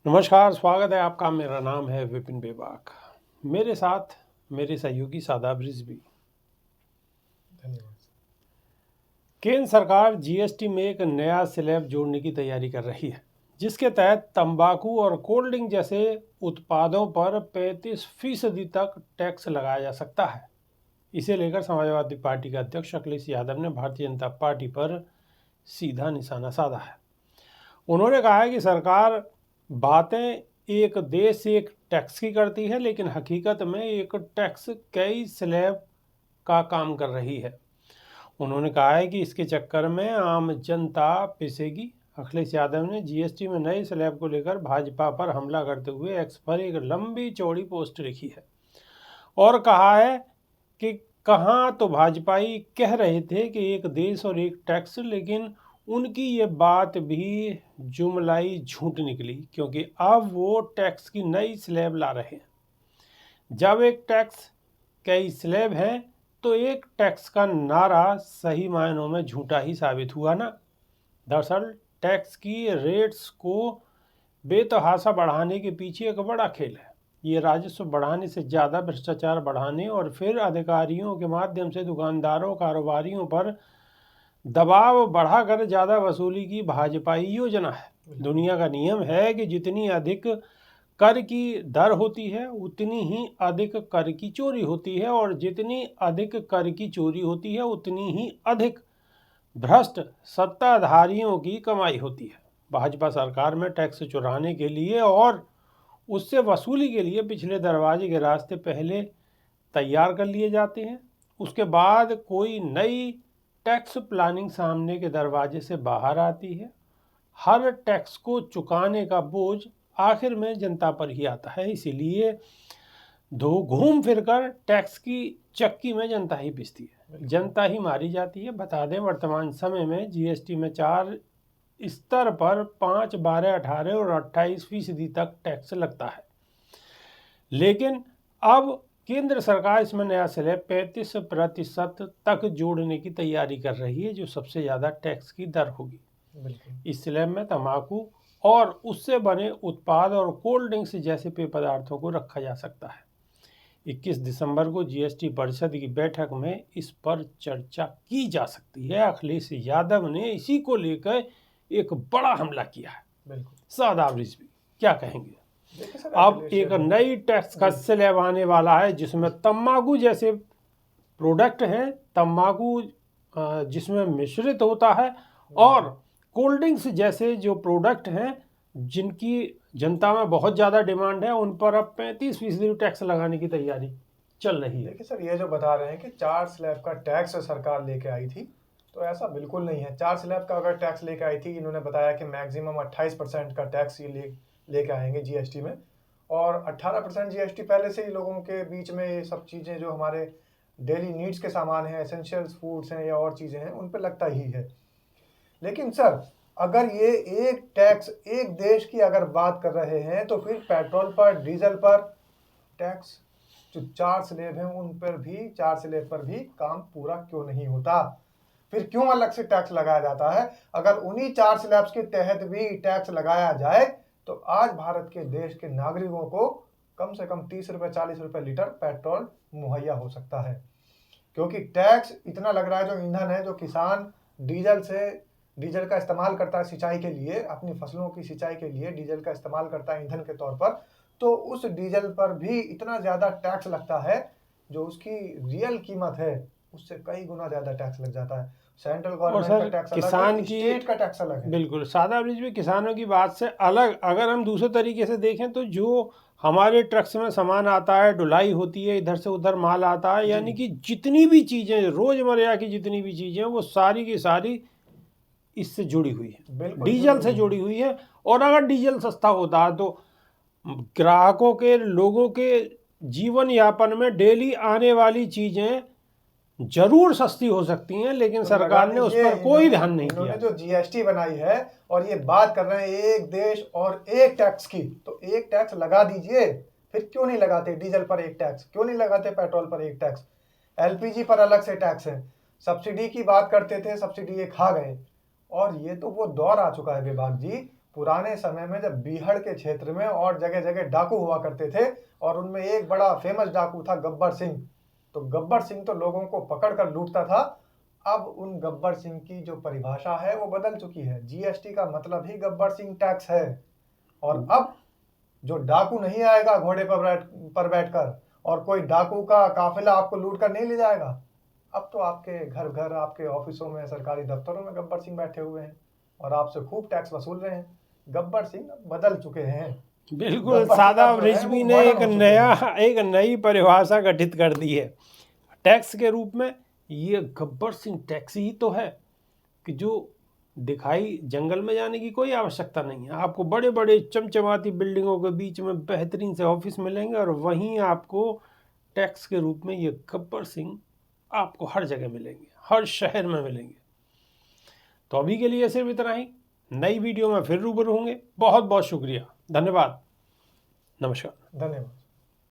नमस्कार, स्वागत है आपका। मेरा नाम है विपिन बेबाक। मेरे साथ मेरे सहयोगी शादाब रिजवी। धन्यवाद। केंद्र सरकार जीएसटी में एक नया स्लैब जोड़ने की तैयारी कर रही है, जिसके तहत तंबाकू और कोल्ड ड्रिंक जैसे उत्पादों पर 35% तक टैक्स लगाया जा सकता है। इसे लेकर समाजवादी पार्टी के अध्यक्ष अखिलेश यादव ने भारतीय जनता पार्टी पर सीधा निशाना साधा है। उन्होंने कहा है कि सरकार बातें एक देश एक टैक्स की करती है, लेकिन हकीकत में एक टैक्स कई स्लैब का काम कर रही है। उन्होंने कहा है कि इसके चक्कर में आम जनता पिसेगी। अखिलेश यादव ने जीएसटी में नए स्लैब को लेकर भाजपा पर हमला करते हुए एक्स पर एक लंबी चौड़ी पोस्ट लिखी है और कहा है कि कहाँ तो भाजपाई कह रहे थे कि एक देश और एक टैक्स, लेकिन उनकी ये बात भी जुमलाई झूठ निकली, क्योंकि अब वो टैक्स की नई स्लैब ला रहे हैं। जब एक टैक्स कई स्लैब हैं तो एक टैक्स का नारा सही मायनों में झूठा ही साबित हुआ ना। दरअसल टैक्स की रेट्स को बेतहाशा बढ़ाने के पीछे एक बड़ा खेल है। ये राजस्व बढ़ाने से ज़्यादा भ्रष्टाचार बढ़ाने और फिर अधिकारियों के माध्यम से दुकानदारों कारोबारियों पर दबाव बढ़ाकर ज़्यादा वसूली की भाजपाई योजना है। दुनिया का नियम है कि जितनी अधिक कर की दर होती है उतनी ही अधिक कर की चोरी होती है, और जितनी अधिक कर की चोरी होती है उतनी ही अधिक भ्रष्ट सत्ताधारियों की कमाई होती है। भाजपा सरकार में टैक्स चुराने के लिए और उससे वसूली के लिए पिछले दरवाजे के रास्ते पहले तैयार कर लिए जाते हैं। उसके बाद कोई नई टैक्स प्लानिंग सामने के दरवाजे से बाहर आती है। हर टैक्स को चुकाने का बोझ आखिर में जनता पर ही आता है। इसीलिए घूम फिरकर टैक्स की चक्की में जनता ही पिसती है, जनता ही मारी जाती है। बता दें, वर्तमान समय में जीएसटी में 4 स्तर पर 5, 12, 18 और 28% तक टैक्स लगता है, लेकिन अब केंद्र सरकार इसमें नया स्लैब 35% तक जोड़ने की तैयारी कर रही है, जो सबसे ज़्यादा टैक्स की दर होगी। इस स्लैब में तंबाकू और उससे बने उत्पाद और कोल्ड ड्रिंक्स जैसे पेय पदार्थों को रखा जा सकता है। 21 दिसंबर को जीएसटी परिषद की बैठक में इस पर चर्चा की जा सकती है। अखिलेश यादव ने इसी को लेकर एक बड़ा हमला किया है। शादाब रिजवी, क्या कहेंगे? अब एक नई टैक्स का स्लैब आने वाला है जिसमें तंबाकू जैसे प्रोडक्ट हैं, तंबाकू जिसमें मिश्रित होता है, और कोल्ड ड्रिंक्स जैसे जो प्रोडक्ट हैं जिनकी जनता में बहुत ज़्यादा डिमांड है, उन पर अब 35% टैक्स लगाने की तैयारी चल रही है। देखिए सर, ये जो बता रहे हैं कि 4 स्लैब का टैक्स सरकार लेके आई थी, तो ऐसा बिल्कुल नहीं है। 4 स्लैब का अगर टैक्स लेके आई थी, इन्होंने बताया कि मैक्सिमम 28% का टैक्स ये लेके आएंगे जीएसटी में, और 18% जीएसटी पहले से ही लोगों के बीच में ये सब चीज़ें जो हमारे डेली नीड्स के सामान हैं, एसेंशियल्स फूड्स हैं या और चीज़ें हैं, उन पर लगता ही है। लेकिन सर, अगर ये एक टैक्स एक देश की अगर बात कर रहे हैं, तो फिर पेट्रोल पर, डीजल पर टैक्स जो 4 स्लैब हैं उन पर भी, 4 स्लैब पर भी काम पूरा क्यों नहीं होता? फिर क्यों अलग से टैक्स लगाया जाता है? अगर उन्हीं 4 स्लैब्स के तहत भी टैक्स लगाया जाए तो आज भारत के देश के नागरिकों को कम से कम 30 रुपये 40 रुपये लीटर पेट्रोल मुहैया हो सकता है। क्योंकि टैक्स इतना लग रहा है, जो ईंधन है, जो किसान डीजल का इस्तेमाल करता है सिंचाई के लिए, अपनी फसलों की सिंचाई के लिए डीजल का इस्तेमाल करता है ईंधन के तौर पर, तो उस डीजल पर भी इतना ज़्यादा टैक्स लगता है, जो उसकी रियल कीमत है उससे कई गुना ज़्यादा टैक्स लग जाता है। सेंट्रल गवर्नमेंट का टैक्स अलग है, स्टेट का टैक्स अलग है। बिल्कुल, शादाब रिजवी, किसानों की बात से अलग अगर हम दूसरे तरीके से देखें तो जो हमारे ट्रक्स में सामान आता है, ढुलाई होती है, इधर से उधर माल आता है, यानी कि जितनी भी चीज़ें रोज़मर्रा की जितनी भी चीज़ें हैं वो सारी की सारी इससे जुड़ी हुई है, डीजल से जुड़ी हुई है। और अगर डीजल सस्ता होता है तो ग्राहकों के, लोगों के जीवन यापन में डेली आने वाली चीज़ें जरूर सस्ती हो सकती हैं, लेकिन तो सरकार ने उस पर कोई ध्यान नहीं किया। इन्होंने जो जीएसटी बनाई है और ये बात कर रहे हैं एक देश और एक टैक्स की, तो एक टैक्स लगा दीजिए। फिर क्यों नहीं लगाते? डीजल पर एक टैक्स क्यों नहीं लगाते? पेट्रोल पर एक टैक्स, एलपीजी पर अलग से टैक्स है। सब्सिडी की बात करते थे, सब्सिडी ये खा गए। और ये तो वो दौर आ चुका है विभाग जी, पुराने समय में जब बीहड़ के क्षेत्र में और जगह जगह डाकू हुआ करते थे, और उनमें एक बड़ा फेमस डाकू था गब्बर सिंह। तो गब्बर सिंह तो लोगों को पकड़कर लूटता था। अब उन गब्बर सिंह की जो परिभाषा है वो बदल चुकी है। जीएसटी का मतलब ही गब्बर सिंह टैक्स है। और अब जो डाकू नहीं आएगा घोड़े पर बैठकर, और कोई डाकू का काफिला आपको लूट कर नहीं ले जाएगा। अब तो आपके घर घर, आपके ऑफिसों में, सरकारी दफ्तरों में गब्बर सिंह बैठे हुए हैं और आपसे खूब टैक्स वसूल रहे हैं। गब्बर सिंह बदल चुके हैं। बिल्कुल गब्बर सिंह सादा अब जो है रिजवी वो ने मॉडर्न एक हो चुके हैं। एक नई परिभाषा गठित कर दी है टैक्स के रूप में। ये गब्बर सिंह टैक्स ही तो है कि जो दिखाई जंगल में जाने की कोई आवश्यकता नहीं है। आपको बड़े बड़े चमचमाती बिल्डिंगों के बीच में बेहतरीन से ऑफिस मिलेंगे और वहीं आपको टैक्स के रूप में ये गब्बर सिंह आपको हर जगह मिलेंगे, हर शहर में मिलेंगे। तो अभी के लिए सिर्फ इतना ही। नई वीडियो में फिर रूबरू होंगे। बहुत बहुत शुक्रिया, धन्यवाद, नमस्कार। धन्यवाद।